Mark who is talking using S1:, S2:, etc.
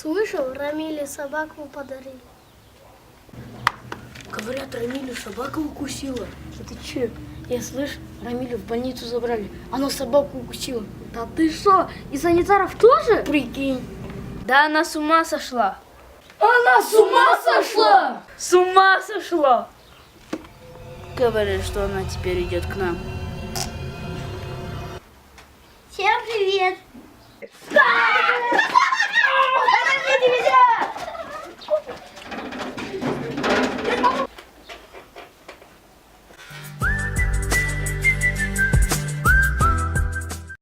S1: Слышал, Рамиле собаку подарили.
S2: Говорят, Рамилю собака укусила.
S1: Да ты че? Я слышу, Рамилю в больницу забрали. Она собаку укусила.
S2: Да ты что, и санитаров тоже?
S1: Прикинь.
S3: Да она с ума сошла.
S2: Она с ума сошла?
S3: С ума сошла.
S2: Говорят, что она теперь идет к нам.
S1: Всем привет!